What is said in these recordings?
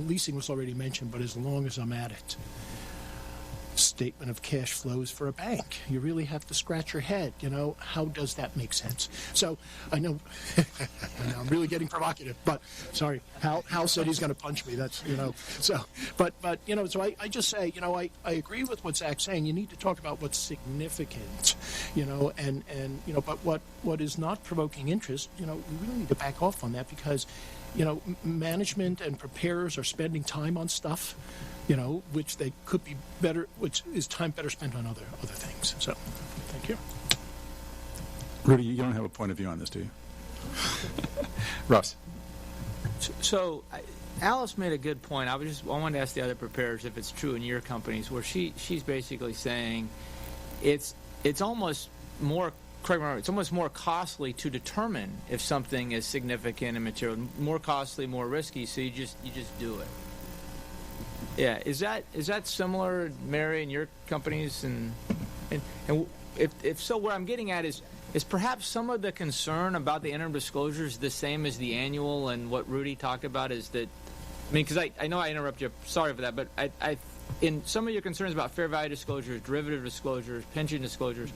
leasing was already mentioned, but as long as I'm at it, statement of cash flows for a bank. You really have to scratch your head, how does that make sense? So I know, I'm really getting provocative, but sorry, Hal said he's going to punch me. That's, so, but so I just say, I agree with what Zach's saying. You need to talk about what's significant, but what is not provoking interest, we really need to back off on that because, management and preparers are spending time on stuff, which they could be better, which is time better spent on other things. So, thank you. Rudy, you don't have a point of view on this, do you? Russ. So, Alice made a good point. I wanted to ask the other preparers if it's true in your companies, where she's basically saying it's almost more. Correct me if I'm wrong, it's almost more costly to determine if something is significant and material. More costly, more risky. So you just do it. Yeah, is that similar, Mary, in your companies? And if so, where I'm getting at is perhaps some of the concern about the interim disclosures the same as the annual, and what Rudy talked about is that, because I know I interrupt you, sorry for that, but I in some of your concerns about fair value disclosures, derivative disclosures, pension disclosures,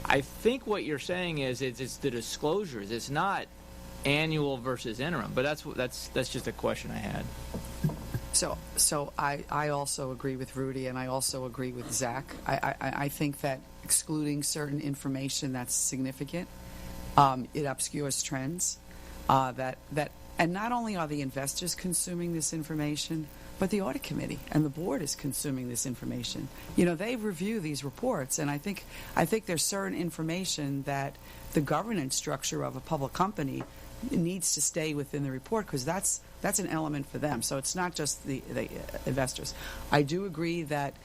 I think what you're saying is it's the disclosures. It's not annual versus interim, but that's just a question I had. So I also agree with Rudy, and I also agree with Zach. I think that excluding certain information that's significant, it obscures trends. And not only are the investors consuming this information, but the audit committee and the board is consuming this information. They review these reports, and I think there's certain information that the governance structure of a public company needs to stay within the report, because that's an element for them. So it's not just the investors. I do agree that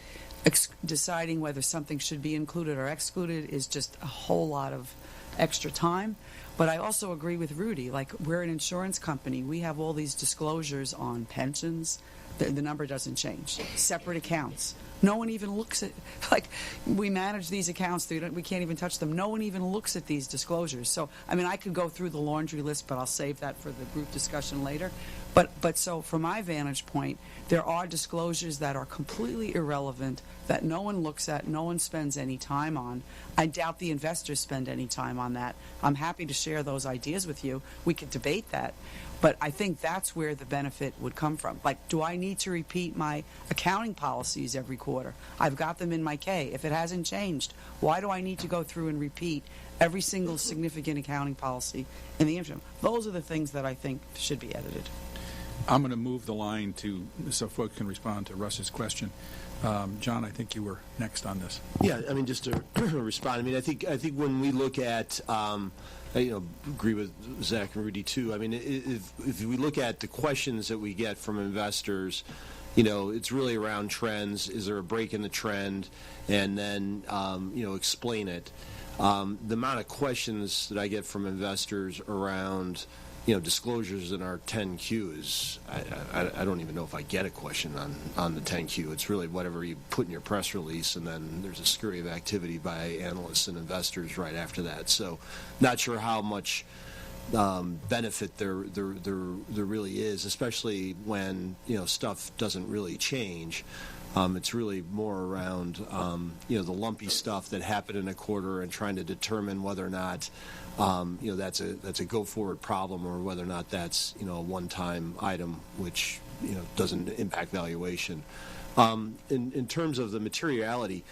deciding whether something should be included or excluded is just a whole lot of extra time. But I also agree with Rudy. Like, we're an insurance company. We have all these disclosures on pensions. The number doesn't change. Separate accounts. No one even looks at, we manage these accounts. We can't even touch them. No one even looks at these disclosures. So, I could go through the laundry list, but I'll save that for the group discussion later. But so from my vantage point, there are disclosures that are completely irrelevant, that no one looks at, no one spends any time on. I doubt the investors spend any time on that. I'm happy to share those ideas with you. We could debate that. But I think that's where the benefit would come from. Do I need to repeat my accounting policies every quarter? I've got them in my K. If it hasn't changed, why do I need to go through and repeat every single significant accounting policy in the interim? Those are the things that I think should be edited. I'm going to move the line so folks can respond to Russ's question. John, I think you were next on this. Yeah, just to respond. I think when we look at, agree with Zach and Rudy too. If we look at the questions that we get from investors, it's really around trends. Is there a break in the trend? And then, explain it. The amount of questions that I get from investors around disclosures in our 10Qs, I don't even know if I get a question on the 10Q. It's really whatever you put in your press release, and then there's a scurry of activity by analysts and investors right after that. So not sure how much benefit there really is, especially when stuff doesn't really change. It's really more around the lumpy stuff that happened in a quarter and trying to determine whether or not that's a go-forward problem, or whether or not that's a one-time item which doesn't impact valuation. In terms of the materiality,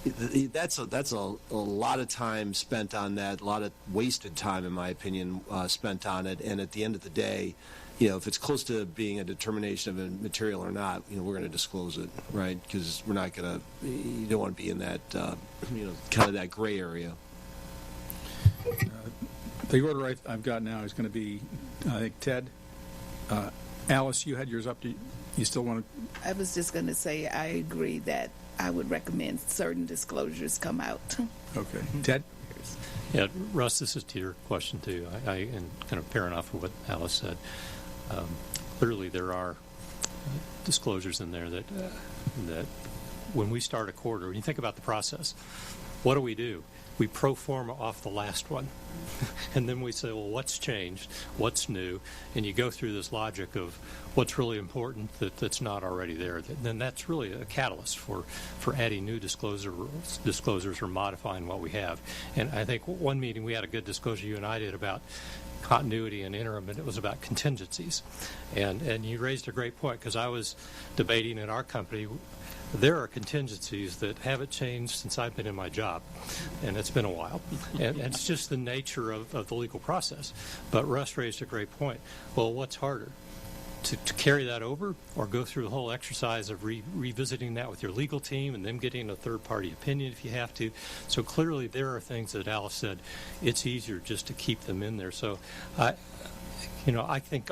that's a lot of time spent on that, a lot of wasted time, in my opinion, spent on it. And at the end of the day, if it's close to being a determination of a material or not, we're going to disclose it, right? Because we're not going to. You don't want to be in that, kind of that gray area. The order I've got now is going to be, I think, Ted. Alice, you had yours up. Do you still want to? I was just going to say I agree that I would recommend certain disclosures come out. Okay. Ted? Yeah, Russ, this is to your question, too. And kind of pairing off of what Alice said. Clearly, there are disclosures in there that when we start a quarter, when you think about the process, what do? We pro forma off the last one. And then we say, well, what's changed? What's new? And you go through this logic of what's really important that's not already there. Then that's really a catalyst for adding new disclosures or modifying what we have. And I think one meeting we had a good disclosure you and I did about continuity and interim, and it was about contingencies. And you raised a great point, because I was debating in our company, there are contingencies that haven't changed since I've been in my job, and it's been a while. And it's just the nature of the legal process. But Russ raised a great point. Well, what's harder? To carry that over, or go through the whole exercise of revisiting that with your legal team and them getting a third-party opinion if you have to? So clearly there are things that Alice said, it's easier just to keep them in there. So I think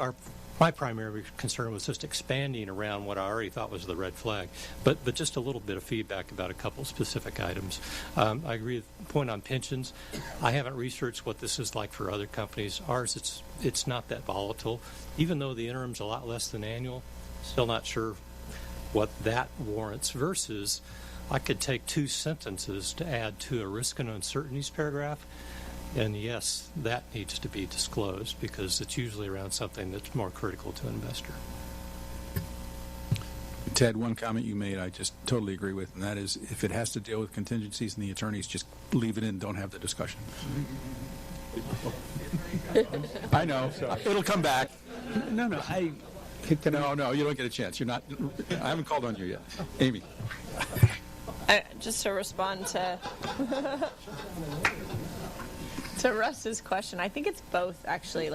my primary concern was just expanding around what I already thought was the red flag, but just a little bit of feedback about a couple specific items. I agree with the point on pensions. I haven't researched what this is like for other companies. Ours, it's not that volatile. Even though the interim's a lot less than annual, still not sure what that warrants versus I could take 2 sentences to add to a risk and uncertainties paragraph. And yes, that needs to be disclosed, because it's usually around something that's more critical to an investor. Ted, one comment you made I just totally agree with, and that is if it has to deal with contingencies and the attorneys, just leave it in, don't have the discussion. I know. It'll come back. No, you don't get a chance. You're not. I haven't called on you yet. Amy. Just to respond to Russ's question, I think it's both, actually.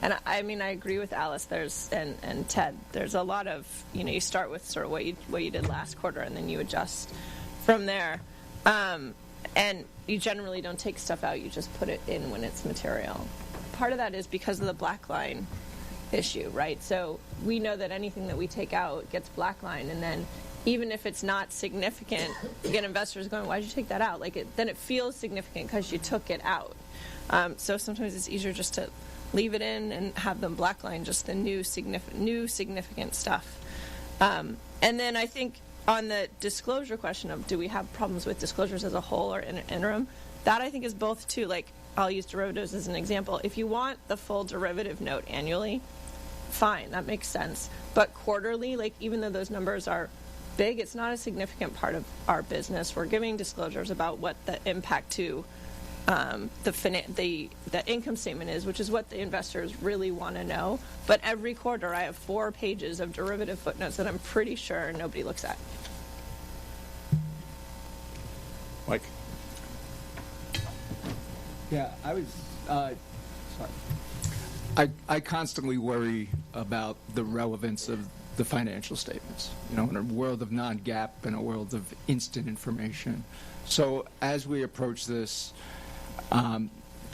And I agree with Alice. And Ted. There's a lot of, you start with sort of what you did last quarter, and then you adjust from there. And you generally don't take stuff out. You just put it in when it's material. Part of that is because of the black line issue, right? So we know that anything that we take out gets black line, and then even if it's not significant, you get investors going, why did you take that out? Then it feels significant because you took it out. So sometimes it's easier just to leave it in and have them blackline just the new significant stuff. And then I think on the disclosure question of do we have problems with disclosures as a whole or in an interim, that I think is both too. I'll use derivatives as an example. If you want the full derivative note annually, fine, that makes sense. But quarterly, even though those numbers are big, it's not a significant part of our business. We're giving disclosures about what the impact to the income statement is, which is what the investors really want to know. But every quarter I have 4 pages of derivative footnotes that I'm pretty sure nobody looks at. Mike. Yeah, I was I constantly worry about the relevance of the financial statements, in a world of non-GAAP and a world of instant information. So as we approach this,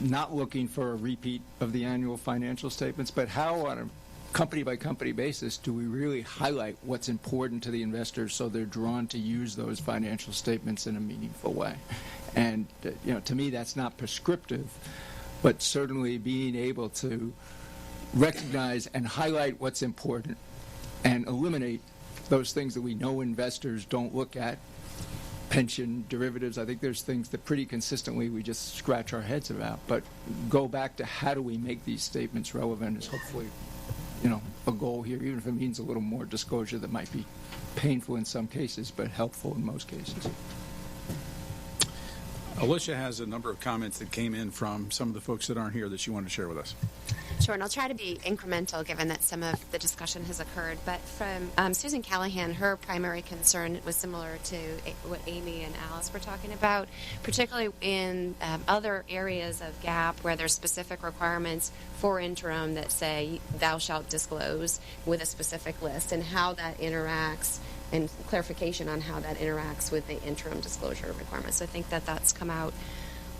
not looking for a repeat of the annual financial statements, but how on a company-by-company basis do we really highlight what's important to the investors so they're drawn to use those financial statements in a meaningful way? And, to me, that's not prescriptive, but certainly being able to recognize and highlight what's important and eliminate those things that we know investors don't look at. Pension, derivatives, I think there's things that pretty consistently we just scratch our heads about. But go back to how do we make these statements relevant is hopefully, a goal here, even if it means a little more disclosure that might be painful in some cases, but helpful in most cases. Alicia has a number of comments that came in from some of the folks that aren't here that she wanted to share with us. Sure, and I'll try to be incremental given that some of the discussion has occurred. But from Susan Callahan, her primary concern was similar to what Amy and Alice were talking about, particularly in other areas of GAAP where there's specific requirements for interim that say thou shalt disclose with a specific list, and how that interacts and clarification on how that interacts with the interim disclosure requirements. So I think that that's come out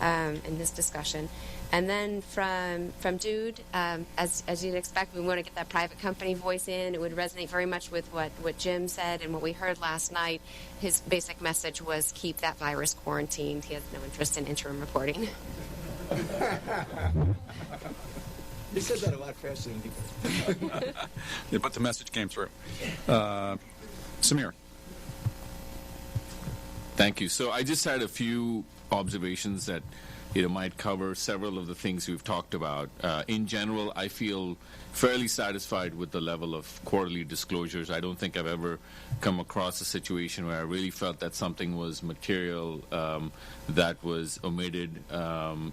in this discussion. And then from Jude, as you'd expect, we want to get that private company voice in. It would resonate very much with what Jim said and what we heard last night. His basic message was keep that virus quarantined. He has no interest in interim reporting. You said that a lot faster than he did. Yeah, but the message came through. Samir. Thank you. So I just had a few observations that might cover several of the things we've talked about. In general, I feel fairly satisfied with the level of quarterly disclosures. I don't think I've ever come across a situation where I really felt that something was material that was omitted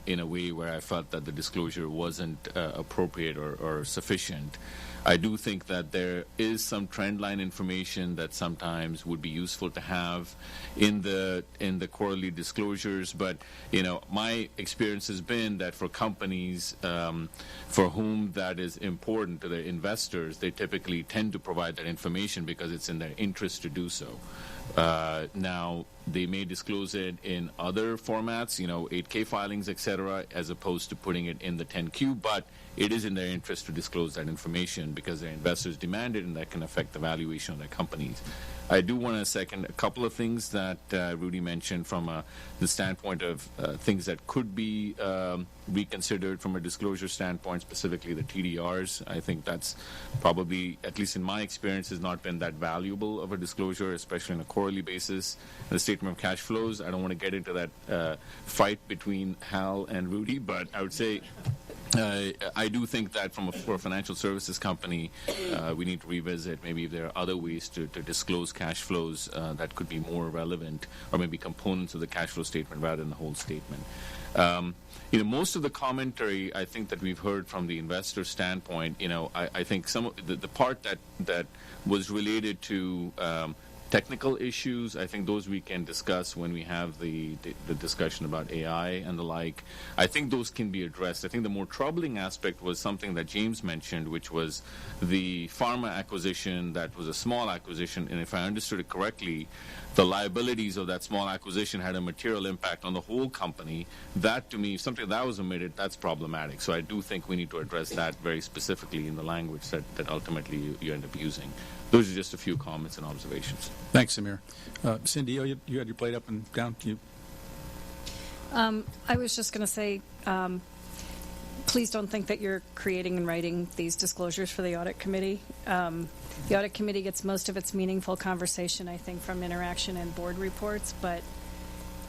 in a way where I felt that the disclosure wasn't appropriate or sufficient. I do think that there is some trend line information that sometimes would be useful to have in the quarterly disclosures, but my experience has been that for companies for whom that is important to their investors, they typically tend to provide that information because it's in their interest to do so. Now, they may disclose it in other formats, 8K filings, etc., as opposed to putting it in the 10Q, but it is in their interest to disclose that information because their investors demand it, and that can affect the valuation of their companies. I do want to second a couple of things that Rudy mentioned from the standpoint of things that could be reconsidered from a disclosure standpoint, specifically the TDRs. I think that's probably, at least in my experience, has not been that valuable of a disclosure, especially on a quarterly basis. The statement of cash flows, I don't want to get into that fight between Hal and Rudy, but I would say I do think that for a financial services company, we need to revisit maybe if there are other ways to disclose cash flows that could be more relevant, or maybe components of the cash flow statement rather than the whole statement. Most of the commentary I think that we've heard from the investor standpoint, I think some of the part that was related to technical issues, I think those we can discuss when we have the discussion about AI and the like. I think those can be addressed. I think the more troubling aspect was something that James mentioned, which was the pharma acquisition that was a small acquisition, and if I understood it correctly, the liabilities of that small acquisition had a material impact on the whole company. That, to me, if something that was omitted, that's problematic. So I do think we need to address that very specifically in the language that ultimately you end up using. Those are just a few comments and observations. Thanks, Samir. Cindy, you had your plate up and down. I was just going to say, please don't think that you're creating and writing these disclosures for the audit committee. The audit committee gets most of its meaningful conversation, I think, from interaction and board reports, but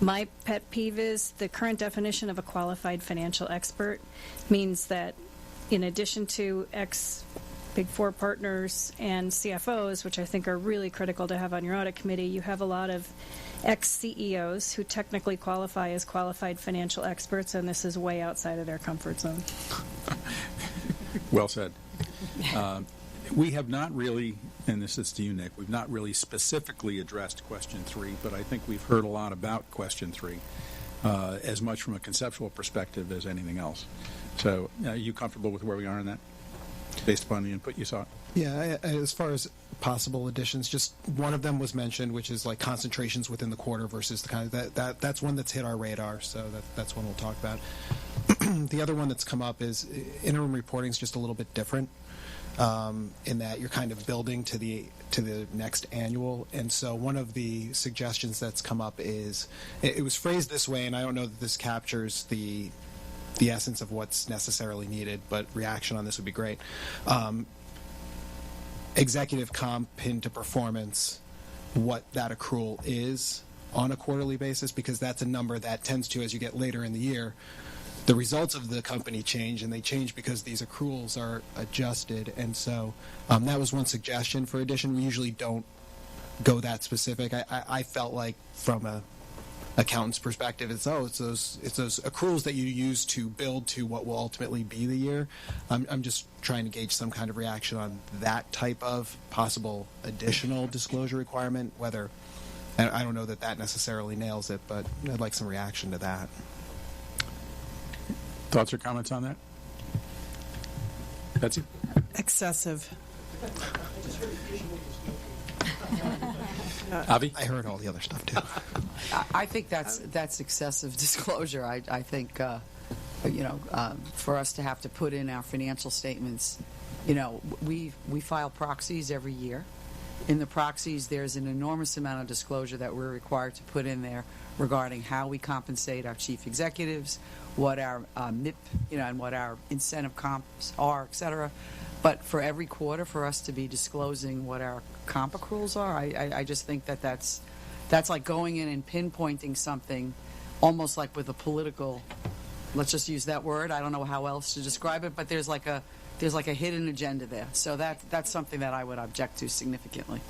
my pet peeve is the current definition of a qualified financial expert means that in addition to Big Four partners and CFOs, which I think are really critical to have on your audit committee, you have a lot of ex-CEOs who technically qualify as qualified financial experts, and this is way outside of their comfort zone. Well said. We have not really, and this is to you, Nick, we've not really specifically addressed question 3, but I think we've heard a lot about question 3, as much from a conceptual perspective as anything else. So are you comfortable with where we are on that, based upon the input you saw? Yeah, as far as possible additions, just one of them was mentioned, which is like concentrations within the quarter versus the kind of that's one that's hit our radar, so that's one we'll talk about. The other one that's come up is interim reporting is just a little bit different in that you're kind of building to the next annual, and so one of the suggestions that's come up is it was phrased this way, and I don't know that this captures the essence of what's necessarily needed, but reaction on this would be great. Executive comp pinned to performance, what that accrual is on a quarterly basis, because that's a number that tends to, as you get later in the year, the results of the company change, and they change because these accruals are adjusted. And so that was one suggestion for addition. We usually don't go that specific. I felt like from a accountant's perspective, it's those accruals that you use to build to what will ultimately be the year. I'm just trying to gauge some kind of reaction on that type of possible additional disclosure requirement, whether, and I don't know that necessarily nails it, but I'd like some reaction to that. Thoughts or comments on that? Betsy? Excessive. Avi? I heard all the other stuff too. I think that's excessive disclosure. I think for us to have to put in our financial statements, we file proxies every year. In the proxies, there's an enormous amount of disclosure that we're required to put in there regarding how we compensate our chief executives, what our MIP, and what our incentive comps are, et cetera. But for every quarter, for us to be disclosing what our comp accruals are, I just think that's like going in and pinpointing something almost like with a political, let's just use that word, I don't know how else to describe it, but there's like a hidden agenda there. So that's something that I would object to significantly.